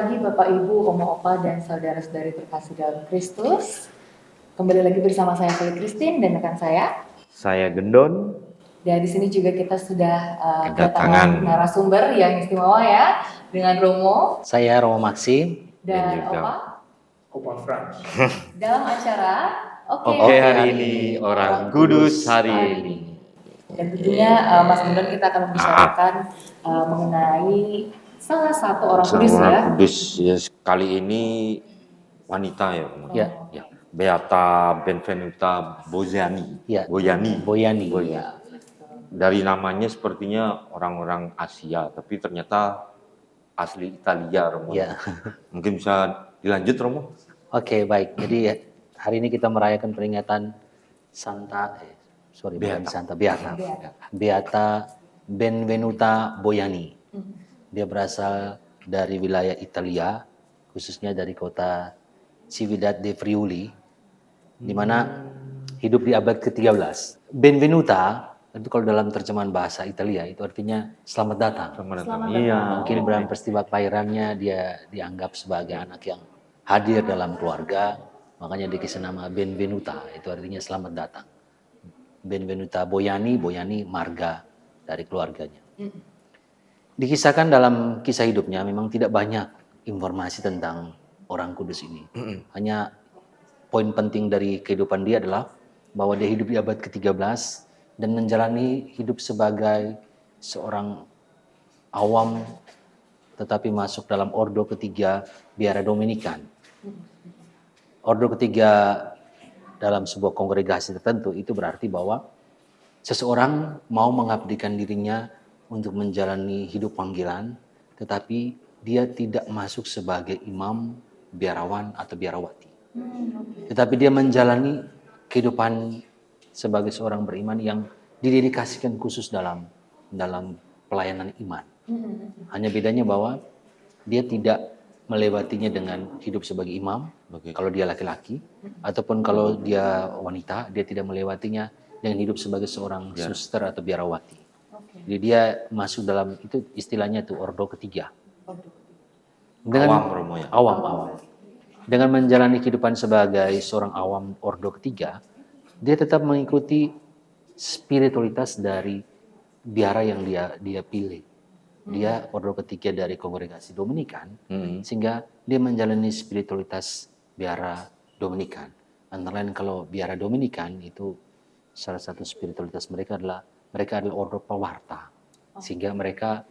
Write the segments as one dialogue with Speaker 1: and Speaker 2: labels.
Speaker 1: pagi Bapak Ibu, Oma Opa dan saudara-saudari terkasih dalam Kristus. Kembali lagi bersama saya Feli Christine dan rekan
Speaker 2: saya Gendon.
Speaker 1: Dan di sini juga kita sudah kedatangan narasumber yang istimewa ya, dengan Romo.
Speaker 3: Saya Romo Maxim
Speaker 1: dan
Speaker 4: Opa Franz.
Speaker 1: Dalam acara
Speaker 2: Oke hari ini orang kudus hari ini.
Speaker 1: Dan tentunya Mas Gendon kita akan membicarakan mengenai salah satu orang kudus ya.
Speaker 2: Kudus ya, kali ini wanita ya.
Speaker 3: Ya.
Speaker 2: Beata Benvenuta Boyani.
Speaker 3: Ya.
Speaker 2: Boyani. Dari namanya sepertinya orang-orang Asia, tapi ternyata asli Italia, Romo.
Speaker 3: Ya.
Speaker 2: Mungkin bisa dilanjut, Romo?
Speaker 3: Oke, baik. Jadi hari ini kita merayakan peringatan Beata Benvenuta Boyani. Dia berasal dari wilayah Italia, khususnya dari kota Cividad de Friuli, di mana hidup di abad ke-13. Benvenuta itu kalau dalam terjemahan bahasa Italia itu artinya selamat datang.
Speaker 2: Iya.
Speaker 3: Mungkin dalam peristiwa kelahirannya dia dianggap sebagai anak yang hadir dalam keluarga, makanya dikasih nama Benvenuta, itu artinya selamat datang. Benvenuta Boyani marga dari keluarganya. Dikisahkan dalam kisah hidupnya memang tidak banyak informasi tentang orang kudus ini. Hanya poin penting dari kehidupan dia adalah bahwa dia hidup di abad ke-13 dan menjalani hidup sebagai seorang awam tetapi masuk dalam ordo ketiga biara Dominikan. Ordo ketiga dalam sebuah kongregasi tertentu itu berarti bahwa seseorang mau mengabdikan dirinya untuk menjalani hidup panggilan, tetapi dia tidak masuk sebagai imam, biarawan atau biarawati. Tetapi dia menjalani kehidupan sebagai seorang beriman yang didedikasikan khusus dalam pelayanan iman. Hanya bedanya bahwa dia tidak melewatinya dengan hidup sebagai imam, kalau dia laki-laki, ataupun kalau dia wanita, dia tidak melewatinya dengan hidup sebagai seorang suster atau biarawati. Jadi dia masuk dalam itu istilahnya itu ordo ketiga. Awam. Dengan menjalani kehidupan sebagai seorang awam ordo ketiga, dia tetap mengikuti spiritualitas dari biara yang dia pilih. Dia ordo ketiga dari kongregasi Dominikan, sehingga dia menjalani spiritualitas biara Dominikan. Antara lain kalau biara Dominikan itu salah satu spiritualitas mereka adalah ordo pewarta, sehingga mereka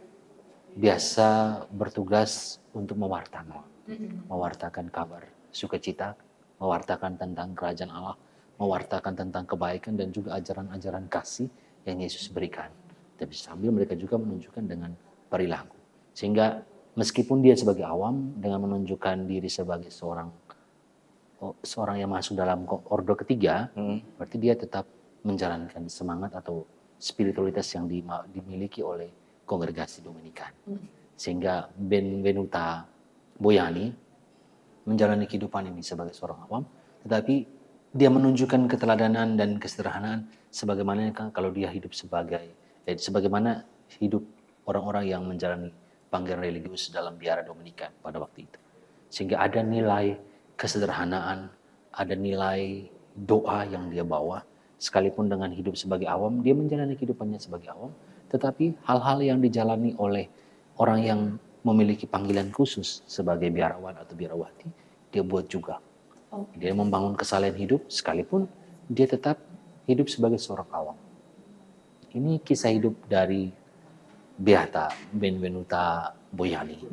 Speaker 3: biasa bertugas untuk mewartakan kabar sukacita, mewartakan tentang kerajaan Allah, mewartakan tentang kebaikan dan juga ajaran-ajaran kasih yang Yesus berikan. Tapi sambil mereka juga menunjukkan dengan perilaku, sehingga meskipun dia sebagai awam dengan menunjukkan diri sebagai seorang yang masuk dalam ordo ketiga, berarti dia tetap menjalankan semangat atau spiritualitas yang dimiliki oleh kongregasi Dominikan. Sehingga Benvenuta Boyani menjalani kehidupan ini sebagai seorang awam, tetapi dia menunjukkan keteladanan dan kesederhanaan sebagaimana kalau dia hidup sebagaimana hidup orang-orang yang menjalani panggilan religius dalam biara Dominikan pada waktu itu. Sehingga ada nilai kesederhanaan, ada nilai doa yang dia bawa. Sekalipun dengan hidup sebagai awam, dia menjalani kehidupannya sebagai awam, tetapi hal-hal yang dijalani oleh orang yang memiliki panggilan khusus sebagai biarawan atau biarawati, dia buat juga. Dia membangun kesalahan hidup, sekalipun dia tetap hidup sebagai seorang awam. Ini kisah hidup dari Beata Benvenuta Boyani.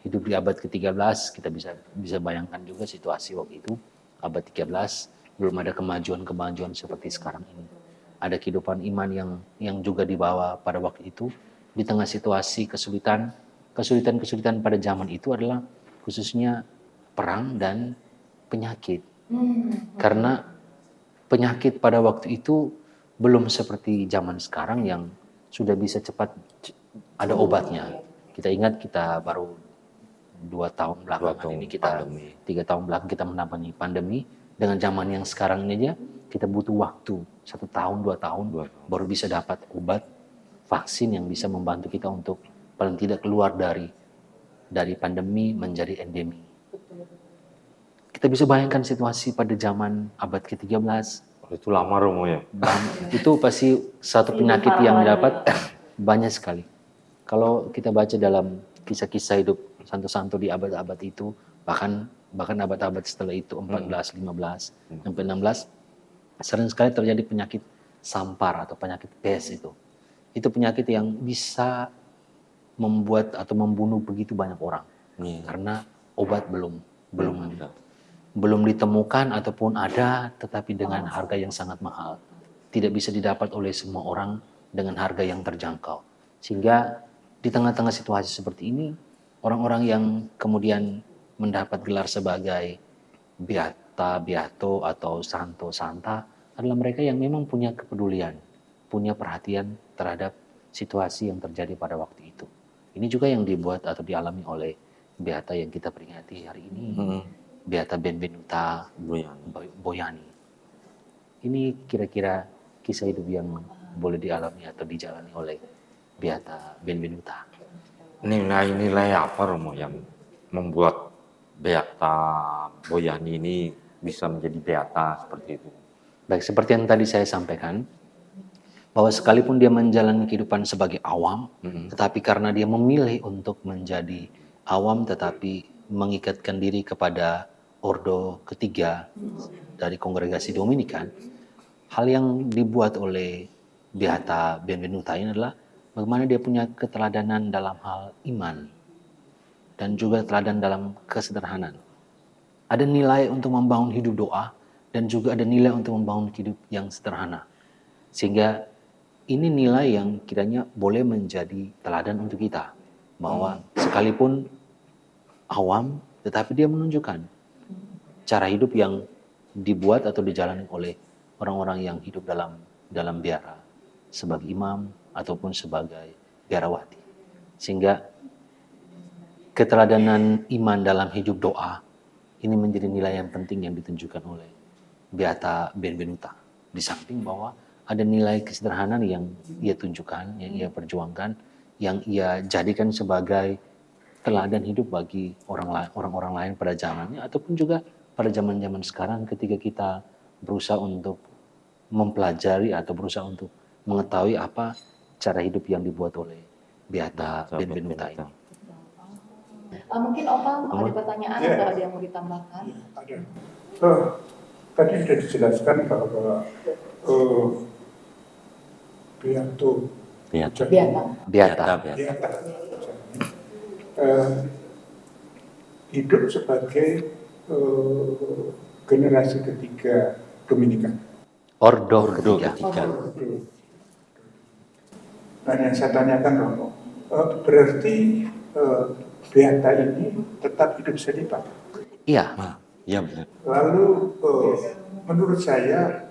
Speaker 3: Hidup di abad ke-13, kita bisa bayangkan juga situasi waktu itu, abad 13, belum ada kemajuan seperti sekarang ini. Ada kehidupan iman yang juga dibawa pada waktu itu. Di tengah situasi kesulitan pada zaman itu adalah khususnya perang dan penyakit. Karena penyakit pada waktu itu belum seperti zaman sekarang yang sudah bisa cepat ada obatnya. Kita ingat kita baru 2 tahun belakangan ini 3 tahun belakang kita menangani pandemi. Dengan zaman yang sekarang ini aja kita butuh waktu 1 tahun 2 tahun baru bisa dapat obat vaksin yang bisa membantu kita untuk paling tidak keluar dari dari pandemi menjadi endemi. Kita bisa bayangkan situasi pada zaman abad ke-13.
Speaker 2: Oh, itu lama Romo ya.
Speaker 3: Itu pasti satu penyakit yang didapat banyak sekali. Kalau kita baca dalam kisah-kisah hidup santo-santo di abad-abad itu, bahkan abad-abad setelah itu 14, 15, sampai 16, sering sekali terjadi penyakit sampar atau penyakit pes itu. Itu penyakit yang bisa membuat atau membunuh begitu banyak orang. Karena obat belum ditemukan ataupun ada, tetapi dengan harga yang sangat mahal. Tidak bisa didapat oleh semua orang dengan harga yang terjangkau. Sehingga di tengah-tengah situasi seperti ini, orang-orang yang kemudian mendapat gelar sebagai beata, beato atau santo, santa adalah mereka yang memang punya kepedulian, punya perhatian terhadap situasi yang terjadi pada waktu itu. Ini juga yang dibuat atau dialami oleh beata yang kita peringati hari ini. Beata Benvenuta Boiani. Ini kira-kira kisah hidup yang boleh dialami atau dijalani oleh Beata Benvenuta.
Speaker 2: Nilai-nilai apa Romo yang membuat Beata Boiani ini bisa menjadi beata seperti itu?
Speaker 3: Baik, seperti yang tadi saya sampaikan, bahwa sekalipun dia menjalani kehidupan sebagai awam, tetapi karena dia memilih untuk menjadi awam tetapi mengikatkan diri kepada ordo ketiga dari kongregasi Dominikan, hal yang dibuat oleh Beata Benvenuta ini adalah bagaimana dia punya keteladanan dalam hal iman dan juga teladan dalam kesederhanaan. Ada nilai untuk membangun hidup doa dan juga ada nilai untuk membangun hidup yang sederhana. Sehingga ini nilai yang kiranya boleh menjadi teladan untuk kita. Bahwa sekalipun awam, tetapi dia menunjukkan cara hidup yang dibuat atau dijalani oleh orang-orang yang hidup dalam biara sebagai imam ataupun sebagai biarawati. Sehingga keteladanan iman dalam hidup doa ini menjadi nilai yang penting yang ditunjukkan oleh Beata Benvenuta. Di samping bahwa ada nilai kesederhanaan yang ia tunjukkan, yang ia perjuangkan, yang ia jadikan sebagai teladan hidup bagi orang-orang lain pada zamannya ataupun juga pada zaman-zaman sekarang ketika kita berusaha untuk mempelajari atau berusaha untuk mengetahui apa cara hidup yang dibuat oleh Beata Benvenuta ini.
Speaker 1: Mungkin Opang ada pertanyaan atau ada yang mau ditambahkan?
Speaker 4: Ada. Tadi sudah dijelaskan bahwa
Speaker 1: Beata.
Speaker 4: Hidup sebagai generasi ketiga Dominikan.
Speaker 3: Ordo ketiga.
Speaker 4: Nah, yang saya tanyakan Romo, berarti Beata ini tetap hidup selibat.
Speaker 3: Iya.
Speaker 2: Iya benar.
Speaker 4: Lalu menurut saya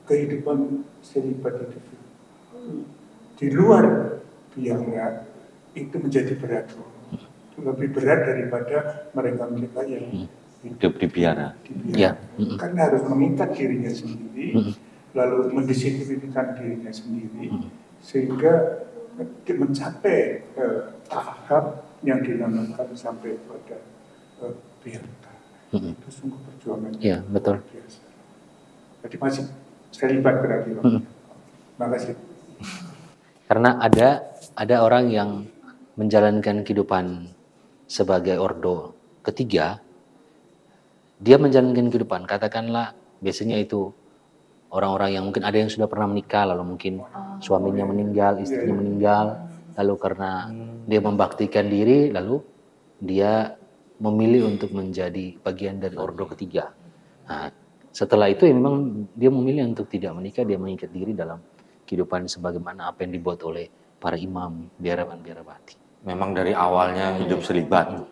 Speaker 4: kehidupan selibat itu di luar biara itu menjadi berat, lebih berat daripada mereka yang
Speaker 2: Hidup di biara.
Speaker 3: Ya.
Speaker 4: Karena harus mengikat dirinya sendiri, lalu mendisiplinkan dirinya sendiri, sehingga mencapai tahap yang dinamakan sampai pada biara. Itu sungguh perjuangan.
Speaker 3: Iya, betul.
Speaker 4: Biasa. Jadi masih selibat berarti. Terima kasih.
Speaker 3: Karena ada orang yang menjalankan kehidupan sebagai ordo ketiga, dia menjalankan kehidupan, katakanlah biasanya itu orang-orang yang mungkin ada yang sudah pernah menikah, lalu mungkin suaminya meninggal, istrinya meninggal, lalu karena dia membaktikan diri, lalu dia memilih untuk menjadi bagian dari ordo ketiga. Nah, setelah itu ya memang dia memilih untuk tidak menikah, dia mengikat diri dalam kehidupan sebagaimana apa yang dibuat oleh para imam, biarawan-biarawati.
Speaker 2: Memang dari awalnya hidup selibat.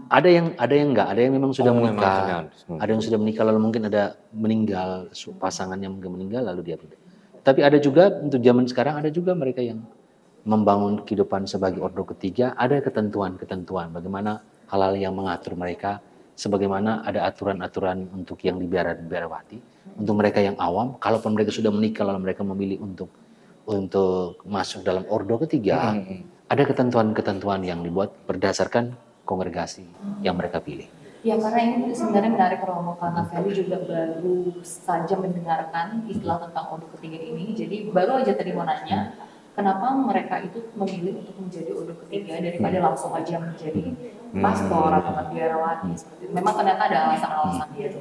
Speaker 3: Ada yang enggak, ada yang memang sudah menikah,
Speaker 2: memang
Speaker 3: ada yang sudah menikah lalu mungkin ada meninggal, pasangannya mungkin meninggal lalu dia pindah. Tapi ada juga untuk zaman sekarang ada juga mereka yang membangun kehidupan sebagai ordo ketiga, ada ketentuan-ketentuan bagaimana hal-hal yang mengatur mereka, sebagaimana ada aturan-aturan untuk yang di biarawati, untuk mereka yang awam, kalaupun mereka sudah menikah lalu mereka memilih untuk masuk dalam ordo ketiga, ada ketentuan-ketentuan yang dibuat berdasarkan kongregasi yang mereka pilih.
Speaker 1: Ya, karena ini sebenarnya menarik Romo, karena Ferry juga baru saja mendengarkan istilah tentang Ordo Ketiga ini. Jadi baru aja tadi mau nanya, kenapa mereka itu memilih untuk menjadi Ordo Ketiga daripada langsung aja menjadi pastor atau biarawati seperti itu. Memang ternyata ada alasan-alasan gitu.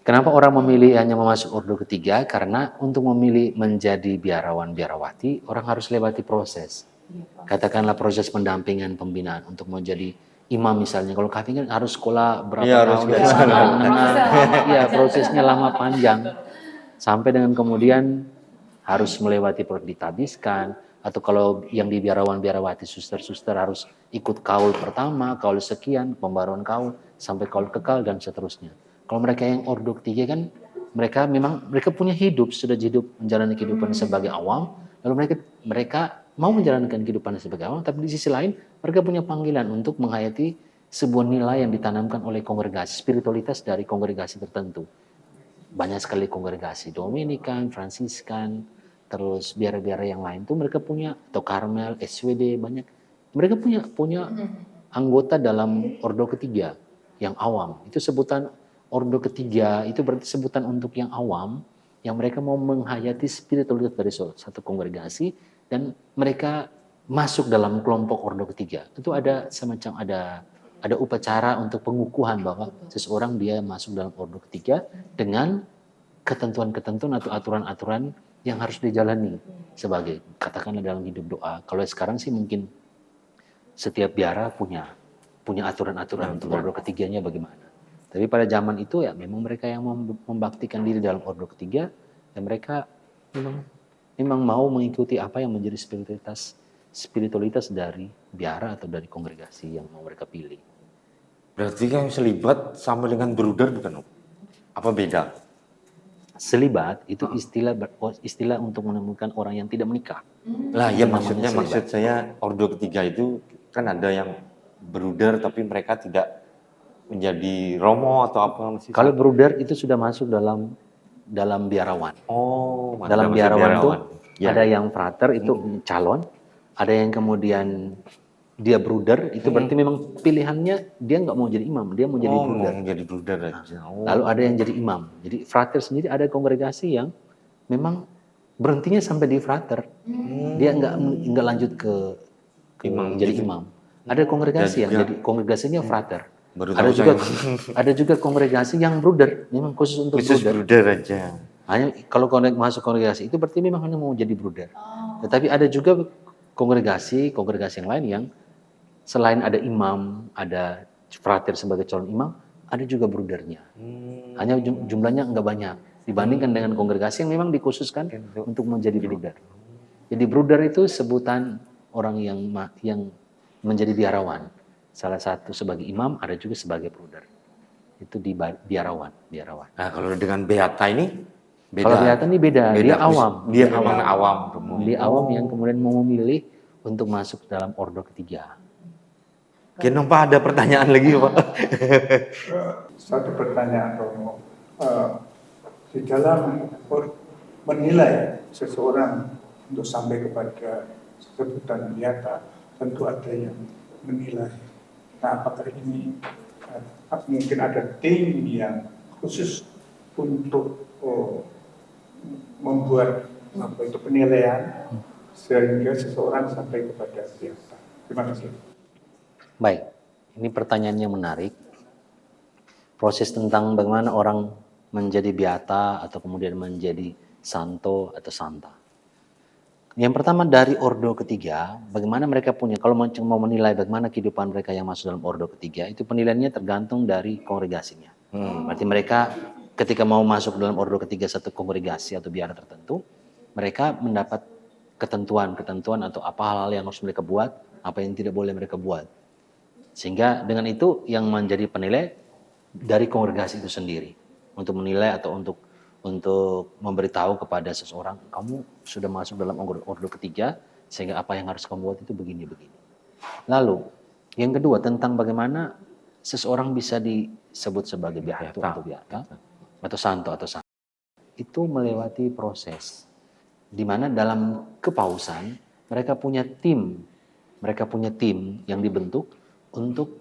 Speaker 3: Kenapa orang memilih hanya masuk Ordo Ketiga? Karena untuk memilih menjadi biarawan biarawati, orang harus lewati proses.
Speaker 1: Iya, Pak.
Speaker 3: Katakanlah proses pendampingan pembinaan untuk menjadi imam misalnya. Kalau kami kan harus sekolah berapa
Speaker 2: Iya, harus
Speaker 3: tahun
Speaker 2: sekolah.
Speaker 3: dari sana,
Speaker 1: Prosesnya
Speaker 3: menengah.
Speaker 1: lama,
Speaker 3: Iya,
Speaker 1: panjang.
Speaker 3: prosesnya lama panjang. Sampai dengan kemudian harus melewati ditabiskan, atau kalau yang di biarawan biarawati suster-suster harus ikut kaul pertama, kaul sekian, pembaruan kaul sampai kaul kekal dan seterusnya. Kalau mereka yang Ordo Ketiga kan mereka punya hidup, sudah hidup menjalani kehidupan sebagai awam, lalu mereka mau menjalankan kehidupan sebagai awam, tapi di sisi lain mereka punya panggilan untuk menghayati sebuah nilai yang ditanamkan oleh kongregasi, spiritualitas dari kongregasi tertentu. Banyak sekali kongregasi Dominikan, Fransiskan, terus biara-biara yang lain tuh mereka punya, atau Karmel, SWD, banyak. Mereka punya anggota dalam Ordo Ketiga yang awam. Itu sebutan Ordo Ketiga, itu berarti sebutan untuk yang awam, yang mereka mau menghayati spiritualitas dari satu kongregasi, dan mereka masuk dalam kelompok Ordo Ketiga. Itu ada semacam ada upacara untuk pengukuhan bahwa seseorang dia masuk dalam Ordo Ketiga dengan ketentuan-ketentuan atau aturan-aturan yang harus dijalani sebagai, katakanlah dalam hidup doa. Kalau sekarang sih mungkin setiap biara punya aturan-aturan untuk Ordo Ketiganya bagaimana. Tapi pada zaman itu ya memang mereka yang membaktikan diri dalam Ordo Ketiga, dan mereka memang mau mengikuti apa yang menjadi spiritualitas dari biara atau dari kongregasi yang mau mereka pilih.
Speaker 2: Berarti kan selibat sama dengan bruder bukan, Om? Apa beda?
Speaker 3: Selibat itu istilah untuk menemukan orang yang tidak menikah.
Speaker 2: Lah ya
Speaker 3: Itu namanya
Speaker 2: maksud
Speaker 3: selibat.
Speaker 2: saya Ordo Ketiga itu kan ada yang bruder tapi mereka tidak menjadi romo atau apa sih?
Speaker 3: Kalau bruder itu sudah masuk dalam biarawan.
Speaker 2: Oh,
Speaker 3: Dalam biarawan itu
Speaker 2: Ya.
Speaker 3: ada yang frater itu calon, ada yang kemudian dia bruder, itu berarti memang pilihannya dia nggak mau jadi imam, dia mau jadi bruder.
Speaker 2: Mau jadi bruder aja. Oh.
Speaker 3: Lalu ada yang jadi imam. Jadi frater sendiri ada kongregasi yang memang berhentinya sampai di frater. Dia nggak lanjut ke
Speaker 2: Imam
Speaker 3: jadi
Speaker 2: gitu.
Speaker 3: imam. Ada kongregasi yang
Speaker 2: juga.
Speaker 3: jadi kongregasinya frater.
Speaker 2: Baru
Speaker 3: Ada
Speaker 2: tahu
Speaker 3: juga
Speaker 2: saya.
Speaker 3: ada juga kongregasi yang bruder, memang khusus untuk
Speaker 2: Khusus
Speaker 3: bruder.
Speaker 2: bruder aja.
Speaker 3: Hanya kalau masuk kongregasi itu berarti memang hanya mau jadi bruder. Tetapi ada juga kongregasi yang lain yang selain ada imam, ada frater sebagai calon imam, ada juga brudernya. Hanya jumlahnya enggak banyak dibandingkan dengan kongregasi yang memang dikhususkan untuk menjadi bruder. Jadi bruder itu sebutan orang yang menjadi biarawan. Salah satu sebagai imam, ada juga sebagai bruder. Itu di biarawan.
Speaker 2: Nah, kalau dengan beata ini beda.
Speaker 3: Kalau beata ini beda, dia awam.
Speaker 2: Dia memang awam.
Speaker 3: Dia awam yang kemudian mau memilih untuk masuk dalam Ordo Ketiga.
Speaker 2: Kenapa ada pertanyaan lagi, Pak?
Speaker 4: Satu pertanyaan Romo, di dalam menilai seseorang untuk sampai kepada sebutan biata, tentu ada yang menilai. Nah, apakah ini mungkin ada tim yang khusus untuk membuat penilaian sehingga seseorang sampai kepada biata? Terima kasih.
Speaker 3: Baik, ini pertanyaan yang menarik. Proses tentang bagaimana orang menjadi biata atau kemudian menjadi santo atau santa. Yang pertama dari Ordo Ketiga, bagaimana mereka punya, kalau mau menilai bagaimana kehidupan mereka yang masuk dalam Ordo Ketiga, itu penilaiannya tergantung dari kongregasinya. Berarti mereka ketika mau masuk dalam Ordo Ketiga satu kongregasi atau biara tertentu, mereka mendapat ketentuan atau apa hal-hal yang harus mereka buat, apa yang tidak boleh mereka buat. Sehingga dengan itu yang menjadi penilai dari kongregasi itu sendiri untuk menilai atau untuk memberitahu kepada seseorang, kamu sudah masuk dalam Ordo Ketiga, sehingga apa yang harus kamu buat itu begini. Lalu yang kedua tentang bagaimana seseorang bisa disebut sebagai beato atau biata atau santo itu melewati proses di mana dalam kepausan mereka punya tim mereka punya tim yang dibentuk untuk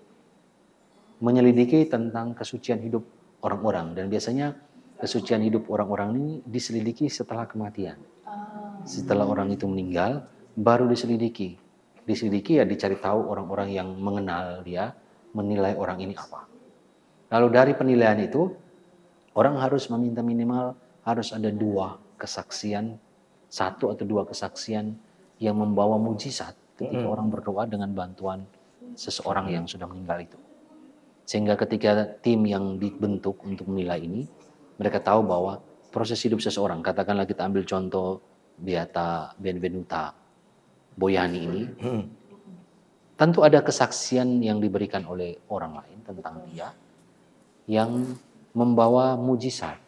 Speaker 3: menyelidiki tentang kesucian hidup orang-orang. Dan biasanya kesucian hidup orang-orang ini diselidiki setelah kematian. Setelah orang itu meninggal, baru diselidiki. Diselidiki ya dicari tahu orang-orang yang mengenal dia, menilai orang ini apa. Lalu dari penilaian itu, orang harus meminta minimal harus ada 2 kesaksian, 1 atau 2 kesaksian yang membawa mujizat ketika orang berdoa dengan bantuan seseorang yang sudah meninggal itu. Sehingga ketika tim yang dibentuk untuk menilai ini, mereka tahu bahwa proses hidup seseorang, katakanlah kita ambil contoh Beata Benvenuta Boyani ini, tentu ada kesaksian yang diberikan oleh orang lain tentang dia yang membawa mujizat.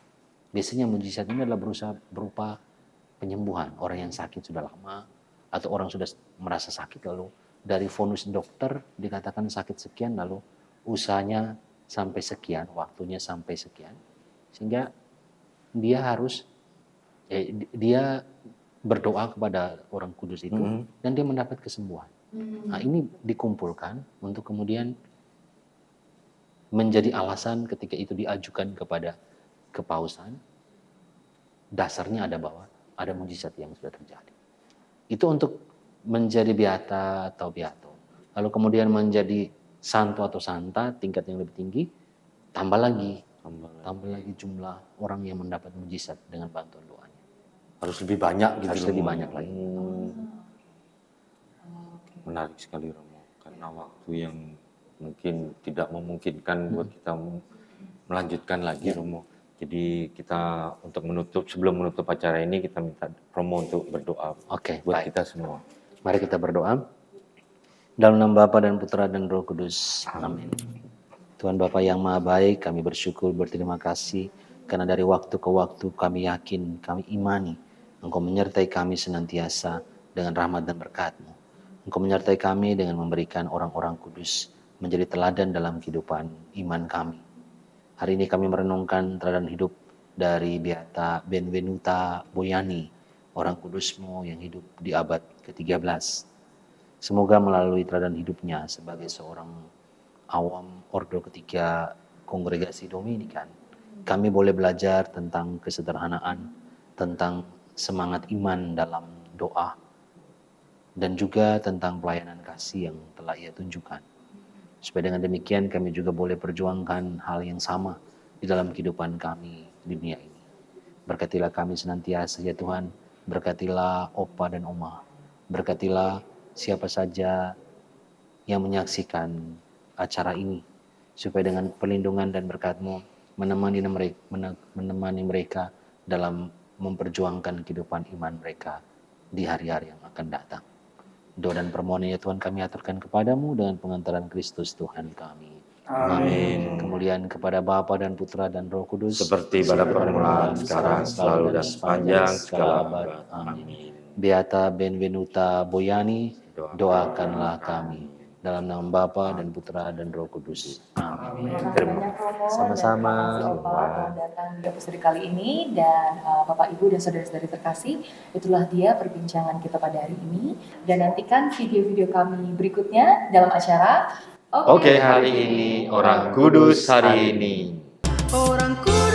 Speaker 3: Biasanya mujizat ini adalah berupa penyembuhan. Orang yang sakit sudah lama atau orang sudah merasa sakit lalu dari vonis dokter dikatakan sakit sekian lalu usahanya sampai sekian, waktunya sampai sekian. Sehingga dia berdoa kepada orang kudus itu dan dia mendapat kesembuhan. Nah, ini dikumpulkan untuk kemudian menjadi alasan ketika itu diajukan kepada kepausan. Dasarnya ada bahwa ada mujizat yang sudah terjadi. Itu untuk menjadi beata atau beato. Lalu kemudian menjadi santo atau santa tingkat yang lebih tinggi, tambah lagi jumlah orang yang mendapat mujizat dengan bantuan doanya.
Speaker 2: Harus lebih banyak gitu.
Speaker 3: Harus lebih banyak lagi.
Speaker 2: Menarik sekali Romo, karena waktu yang mungkin tidak memungkinkan buat kita melanjutkan lagi Romo. Jadi kita sebelum menutup acara ini kita minta Romo untuk berdoa buat
Speaker 3: baik.
Speaker 2: kita semua.
Speaker 3: Mari kita berdoa. Dalam nama Bapa dan Putra dan Roh Kudus. Amin. Tuhan Bapa yang Maha Baik, kami bersyukur, berterima kasih karena dari waktu ke waktu kami yakin, kami imani Engkau menyertai kami senantiasa dengan rahmat dan berkat-Mu. Engkau menyertai kami dengan memberikan orang-orang kudus menjadi teladan dalam kehidupan iman kami. Hari ini kami merenungkan teladan hidup dari Beata Benvenuta Boyani, orang kudus-Mu yang hidup di abad ke-13. Semoga melalui teladan hidupnya sebagai seorang awam ordo ketiga kongregasi Dominikan, kami boleh belajar tentang kesederhanaan, tentang semangat iman dalam doa, dan juga tentang pelayanan kasih yang telah ia tunjukkan. Supaya dengan demikian kami juga boleh perjuangkan hal yang sama di dalam kehidupan kami di dunia ini. Berkatilah kami senantiasa ya Tuhan, berkatilah Opa dan Oma, berkatilah siapa saja yang menyaksikan acara ini, supaya dengan perlindungan dan berkat-Mu menemani mereka dalam memperjuangkan kehidupan iman mereka di hari-hari yang akan datang. Doa dan permohonan ya Tuhan kami aturkan kepadamu dengan pengantaran Kristus Tuhan kami. Amin. Kemuliaan kepada Bapa dan Putra dan Roh Kudus.
Speaker 2: Seperti pada permulaan, sekarang, selalu dan sepanjang segala abad. Amin.
Speaker 3: Beata Benvenuta Boyani, doakanlah kami. Dalam nama Bapa dan Putra dan Roh Kudus. Amin. Sama-sama.
Speaker 1: Terima kasih Opa telah datang di episode kali ini, dan Bapak Ibu dan saudara-saudari terkasih, itulah dia perbincangan kita pada hari ini, dan nantikan video-video kami berikutnya dalam acara
Speaker 2: Oke, hari ini orang kudus hari ini.
Speaker 5: Orang kudus.